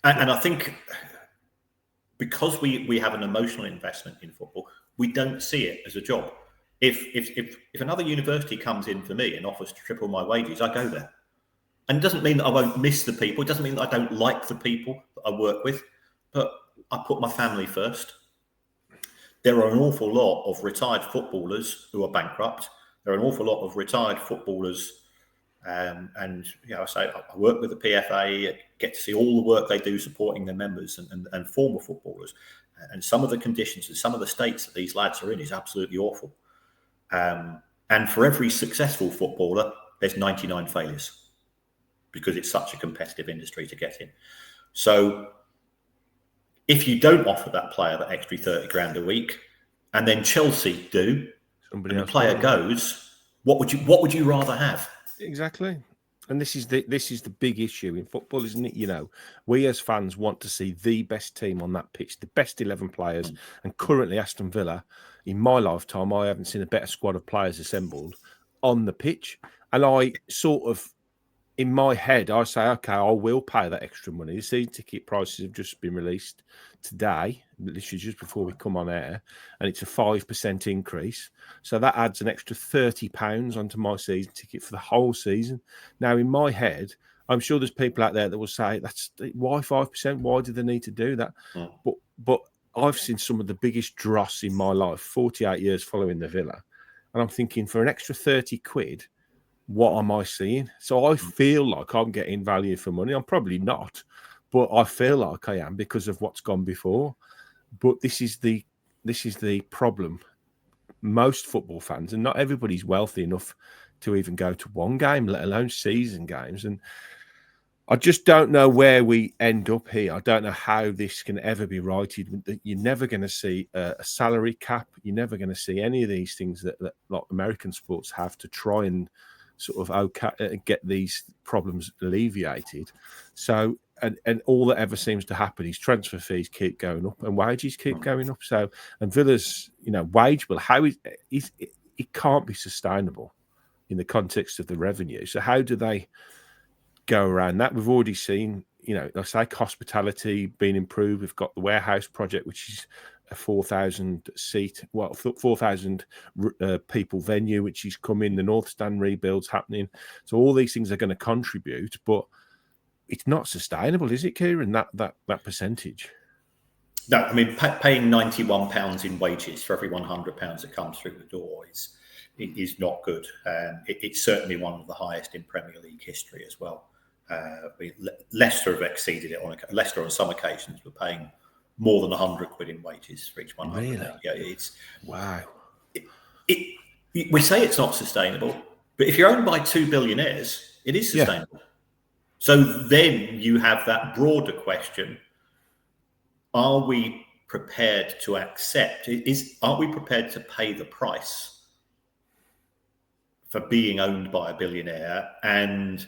Speaker 2: and I think because we have an emotional investment in football, we don't see it as a job. If another university comes in for me and offers to triple my wages, I go there. And it doesn't mean that I won't miss the people. It doesn't mean that I don't like the people that I work with, but I put my family first. There are an awful lot of retired footballers who are bankrupt. There are an awful lot of retired footballers, and I say I work with the PFA, get to see all the work they do supporting their members and former footballers. And some of the conditions and some of the states that these lads are in is absolutely awful. And for every successful footballer, there's 99 failures because it's such a competitive industry to get in. So if you don't offer that player that extra 30 grand a week, and then Chelsea do, and the player goes, what would you rather have?
Speaker 1: Exactly. And this is the big issue in football, isn't it? You know, we as fans want to see the best team on that pitch, the best 11 players. And currently, Aston Villa, in my lifetime, I haven't seen a better squad of players assembled on the pitch. And I sort of, in my head, I say, okay, I will pay that extra money. The season ticket prices have just been released today, literally just before we come on air, and it's a 5% increase. So that adds an extra £30 onto my season ticket for the whole season. Now, in my head, I'm sure there's people out there that will say, "That's why 5%? Why do they need to do that?" But I've seen some of the biggest dross in my life, 48 years following the Villa, and I'm thinking, for an extra 30 quid, what am I seeing? So I feel like I'm getting value for money. I'm probably not, but I feel like I am because of what's gone before. But this is the problem. Most football fans, and not everybody's wealthy enough to even go to one game, let alone season games. And I just don't know where we end up here. I don't know how this can ever be righted. You're never going to see a salary cap. You're never going to see any of these things that like American sports have to try and sort of get these problems alleviated. So, and all that ever seems to happen is transfer fees keep going up and wages keep going up. So, and Villa's, wage bill, it can't be sustainable in the context of the revenue. So how do they go around that? We've already seen, like hospitality being improved. We've got the warehouse project, which is a 4,000 people venue, which is coming. The North Stand rebuild's happening. So all these things are going to contribute, but it's not sustainable, is it, Kieran? That percentage.
Speaker 2: No, I mean, paying £91 in wages for every £100 that comes through the door is not good. It's certainly one of the highest in Premier League history as well. Leicester have exceeded it. Leicester on some occasions were paying more than 100 quid in wages for each 100.
Speaker 1: Really?
Speaker 2: Yeah, it's
Speaker 1: wow.
Speaker 2: We say it's not sustainable, but if you're owned by two billionaires, it is sustainable. Yeah. So then you have that broader question: are we prepared to accept? Are we prepared to pay the price for being owned by a billionaire and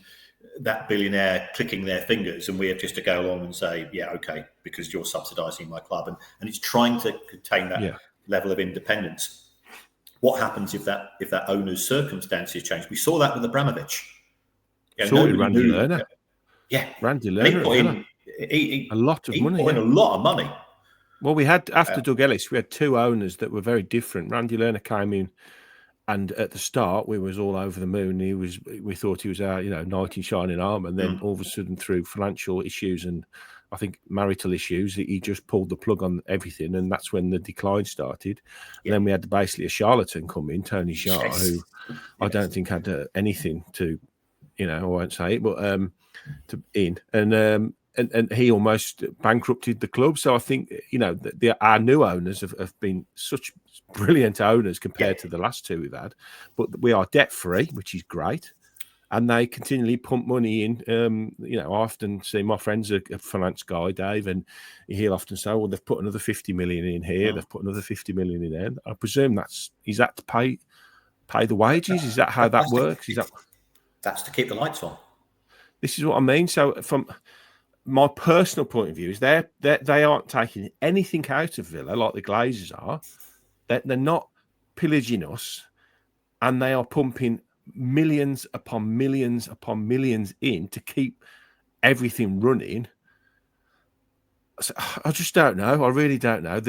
Speaker 2: that billionaire clicking their fingers, and we have just to go along and say, yeah, okay, because you're subsidising my club, and it's trying to contain that level of independence. What happens if that owner's circumstances change? We saw that with Abramovich.
Speaker 1: Saw it with Randy Lerner.
Speaker 2: Yeah,
Speaker 1: Randy Lerner. A lot of money.
Speaker 2: He put in a lot of money.
Speaker 1: Well, we had, after Doug Ellis, we had two owners that were very different. Randy Lerner came in, and at the start, we was all over the moon. We thought he was our, knight in shining armor. And then all of a sudden, through financial issues and I think marital issues, he just pulled the plug on everything. And that's when the decline started. And then we had basically a charlatan come in, Tony Shah, who I don't think had anything to, I won't say it, but and he almost bankrupted the club. So I think, our new owners have been such brilliant owners compared to the last two we've had. But we are debt-free, which is great. And they continually pump money in. I often see my friend's a finance guy, Dave, and he'll often say, well, they've put another 50 million in here. They've put another 50 million in there. I presume is that to pay the wages? Is that how that works?
Speaker 2: That's to keep the lights on. This
Speaker 1: is what I mean. So from my personal point of view, is they aren't taking anything out of Villa like the Glazers are. They're not pillaging us, and they are pumping millions upon millions upon millions in to keep everything running. So I just don't know. I really don't know.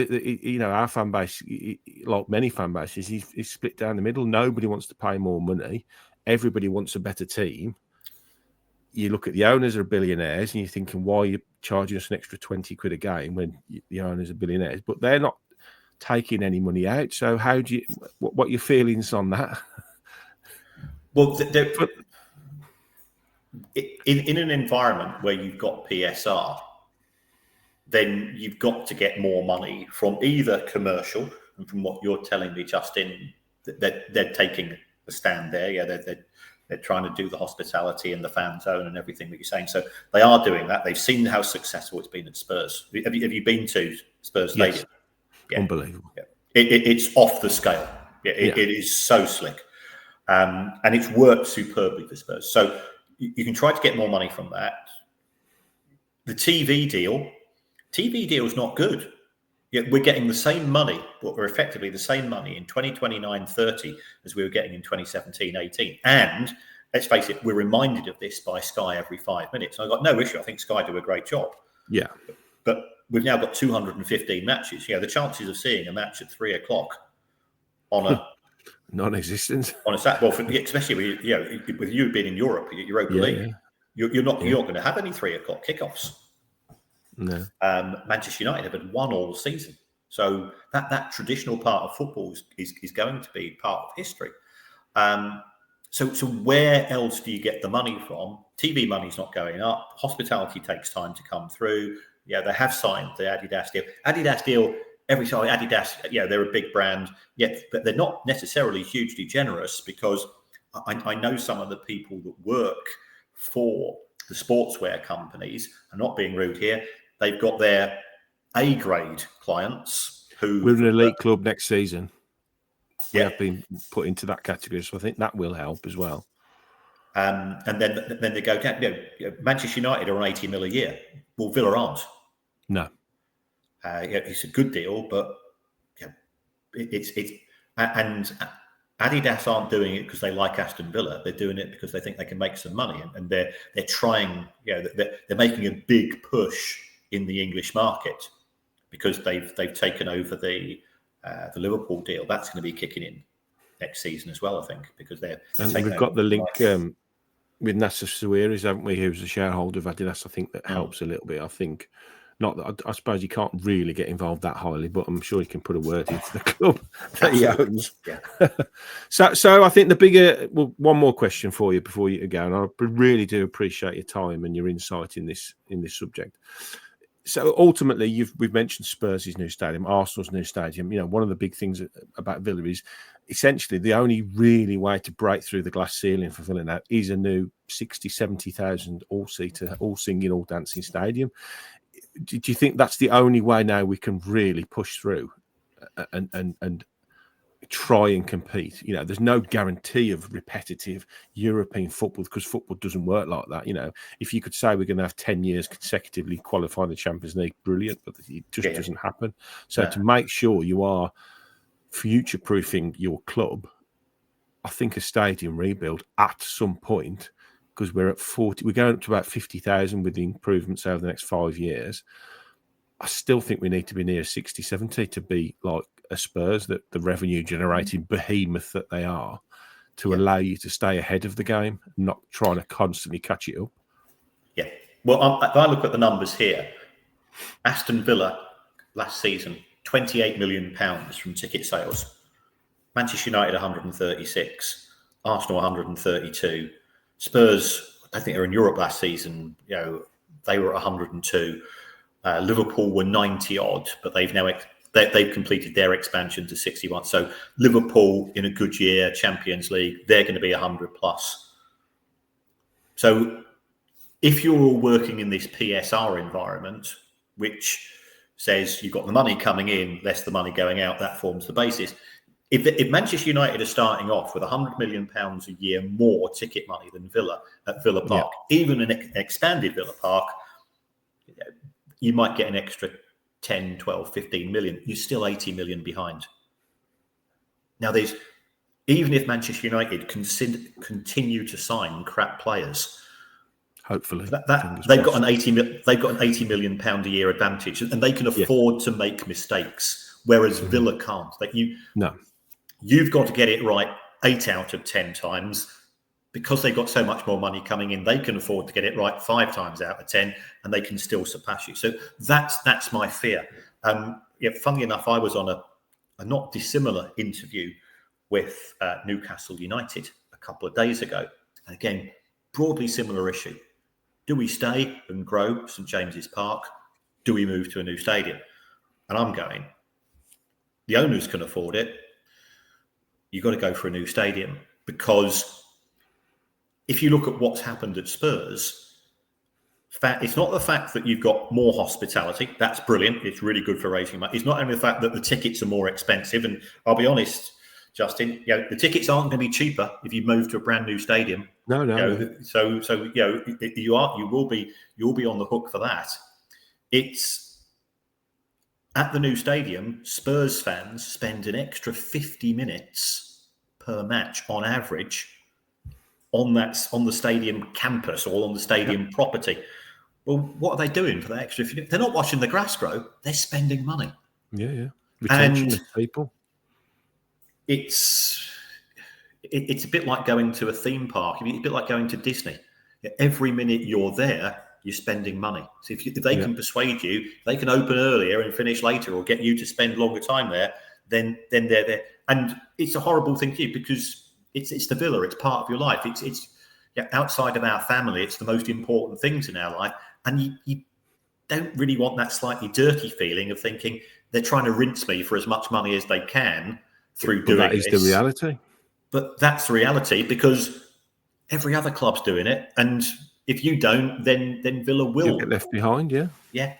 Speaker 1: Our fan base, like many fan bases, is split down the middle. Nobody wants to pay more money. Everybody wants a better team. You look at the owners are billionaires and you're thinking, why are you charging us an extra 20 quid a game when the owners are billionaires? But they're not taking any money out. So how do you, what are your feelings on that?
Speaker 2: Well, in an environment where you've got PSR, then you've got to get more money from either commercial, and from what you're telling me, Justin, they're taking a stand there. Yeah, they're trying to do the hospitality and the fan zone and everything that you're saying. So they are doing that. They've seen how successful it's been at Spurs. Have you been to Spurs Stadium?
Speaker 1: Yes. Yeah. Unbelievable.
Speaker 2: Yeah. It's off the scale. Yeah, it is so slick. And it's worked superbly for Spurs. So you can try to get more money from that. The TV deal is not good. Yet we're getting the same money, but we're effectively the same money in 2029-30 as we were getting in 2017-18. And let's face it, we're reminded of this by Sky every 5 minutes. And I've got no issue. I think Sky do a great job.
Speaker 1: Yeah.
Speaker 2: But we've now got 215 matches. The chances of seeing a match at 3:00 on a
Speaker 1: non-existent
Speaker 2: on a Saturday, well, especially with you being in Europe, Europa League. You're not going to have any 3:00 kickoffs.
Speaker 1: No.
Speaker 2: Manchester United have had one all season, so that traditional part of football is going to be part of history. So where else do you get the money from? TV money's not going up. Hospitality takes time to come through. Yeah, they have signed the Adidas deal. Adidas deal. Every time Adidas, they're a big brand, yet but they're not necessarily hugely generous, because I know some of the people that work for the sportswear companies. I'm not being rude here. They've got their A-grade clients who...
Speaker 1: We're an elite club next season. We
Speaker 2: Yeah.
Speaker 1: have been put into that category, so I think that will help as well.
Speaker 2: And then they go down. Manchester United are on 80 mil a year. Well, Villa aren't.
Speaker 1: No.
Speaker 2: It's a good deal, but it's and Adidas aren't doing it because they like Aston Villa. They're doing it because they think they can make some money, and they're trying. They're making a big push in the English market because they've taken over the Liverpool deal. That's going to be kicking in next season as well, I think, because
Speaker 1: we've got the link with Nasser Suarez, haven't we? Who's a shareholder of Adidas. I think that helps a little bit. I think. Not that I suppose you can't really get involved that highly, but I'm sure you can put a word into the club that he owns. Yeah. So I think the bigger. Well, one more question for you before you go, and I really do appreciate your time and your insight in this subject. So ultimately, we've mentioned Spurs' new stadium, Arsenal's new stadium. One of the big things about Villa is essentially the only really way to break through the glass ceiling for Villa now is a new 60,000-70,000 all-seater, all-singing, all-dancing stadium. Do you think that's the only way now we can really push through and try and compete? There's no guarantee of repetitive European football because football doesn't work like that. If you could say we're going to have 10 years consecutively qualifying the Champions League, brilliant, but it just doesn't happen. So to make sure you are future-proofing your club, I think a stadium rebuild at some point, because we're at 40, we're going up to about 50,000 with the improvements over the next 5 years. I still think we need to be near 60, 70 to be like a Spurs, that the revenue generating behemoth that they are, to allow you to stay ahead of the game, not trying to constantly catch it up.
Speaker 2: Yeah. Well, if I look at the numbers here, Aston Villa last season, £28 million from ticket sales. Manchester United 136, Arsenal 132. Spurs, I think they were in Europe last season. They were 102. Liverpool were 90 odd, but they've now they've completed their expansion to 61. So Liverpool in a good year, Champions League, they're going to be 100 plus. So if you're all working in this PSR environment, which says you've got the money coming in, less the money going out, that forms the basis. If Manchester United are starting off with £100 million a year more ticket money than Villa at Villa Park, even an expanded Villa Park, you might get an extra 10, 12, 15 million. You're still 80 million behind. Now, even if Manchester United continue to sign crap players,
Speaker 1: hopefully
Speaker 2: they've got an 80 million pound a year advantage, and they can afford to make mistakes, whereas Villa can't. You've got to get it right 8 out of 10 times. Because they've got so much more money coming in, they can afford to get it right 5 times out of 10, and they can still surpass you. So that's my fear. Funnily enough, I was on a not dissimilar interview with Newcastle United a couple of days ago. And again, broadly similar issue. Do we stay and grow St James's Park? Do we move to a new stadium? And I'm going, the owners can afford it. You've got to go for a new stadium, because if you look at what's happened at Spurs, it's not the fact that you've got more hospitality. That's brilliant. It's really good for raising money. It's not only the fact that the tickets are more expensive. And I'll be honest, Justin, the tickets aren't going to be cheaper if you move to a brand new stadium.
Speaker 1: No.
Speaker 2: So you will be on the hook for that. It's at the new stadium. Spurs fans spend an extra 50 minutes per match on average on the stadium campus or on the stadium property. Well, what are they doing for that extra? They're not watching the grass grow. They're spending money.
Speaker 1: Yeah. Retention of people.
Speaker 2: It's a bit like going to a theme park. It's a bit like going to Disney. every minute you're there, you're spending money. So if they can persuade you, they can open earlier and finish later, or get you to spend longer time there, then they're there. And it's a horrible thing to you, because it's the Villa. It's part of your life. It's outside of our family, it's the most important things in our life. And you don't really want that slightly dirty feeling of thinking they're trying to rinse me for as much money as they can through doing
Speaker 1: that is
Speaker 2: this.
Speaker 1: the reality.
Speaker 2: But that's the reality, because every other club's doing it. And if you don't, then Villa will.
Speaker 1: You'll get left behind, yeah.
Speaker 2: Yeah.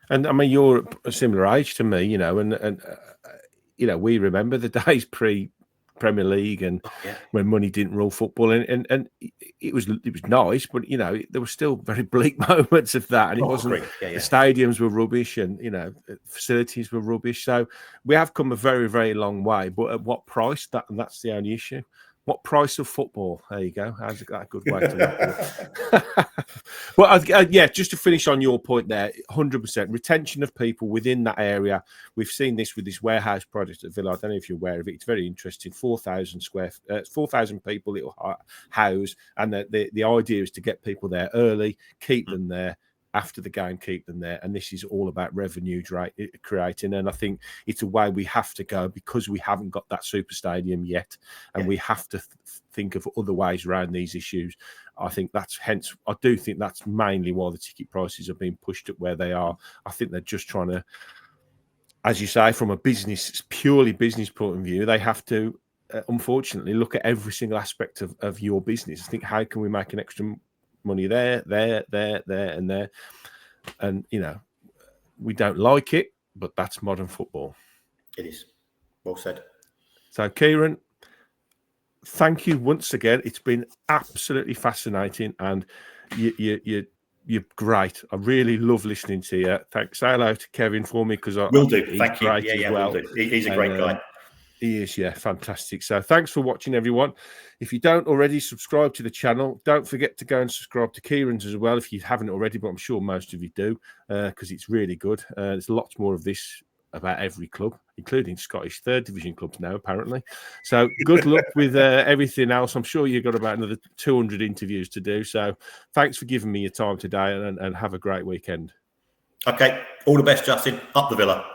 Speaker 1: And I mean, you're a similar age to me, and we remember the days pre-Premier League and when money didn't rule football, and it was nice, but there were still very bleak moments of that, and it wasn't. The stadiums were rubbish, and facilities were rubbish. So we have come a very, very long way, but at what price? That's the only issue. What price of football? There you go. How's that a good way to look at it? Well, just to finish on your point there, 100% retention of people within that area. We've seen this with this warehouse project at Villa. I don't know if you're aware of it. It's very interesting. 4,000 people it'll house, and the idea is to get people there early, keep them there. After the game, keep them there. And this is all about revenue creating. And I think it's a way we have to go, because we haven't got that super stadium yet. And we have to think of other ways around these issues. I think I do think that's mainly why the ticket prices are being pushed at where they are. I think they're just trying to, as you say, from a purely business point of view, they have to, unfortunately, look at every single aspect of your business. I think, how can we make an extra money there, and there, and we don't like it, but that's modern football.
Speaker 2: It is. Well said.
Speaker 1: So, Kieran, thank you once again. It's been absolutely fascinating, and you're great. I really love listening to you. Thanks. Say hello to Kevin for me, because
Speaker 2: will do. Thank you. Will do. He's a great guy.
Speaker 1: He is, fantastic. So thanks for watching, everyone. If you don't already subscribe to the channel, don't forget to go and subscribe to Kieran's as well if you haven't already, but I'm sure most of you do, because it's really good. There's lots more of this about every club, including Scottish third division clubs now, apparently. So good luck with everything else. I'm sure you've got about another 200 interviews to do. So thanks for giving me your time today, and have a great weekend.
Speaker 2: Okay. All the best, Justin. Up the Villa.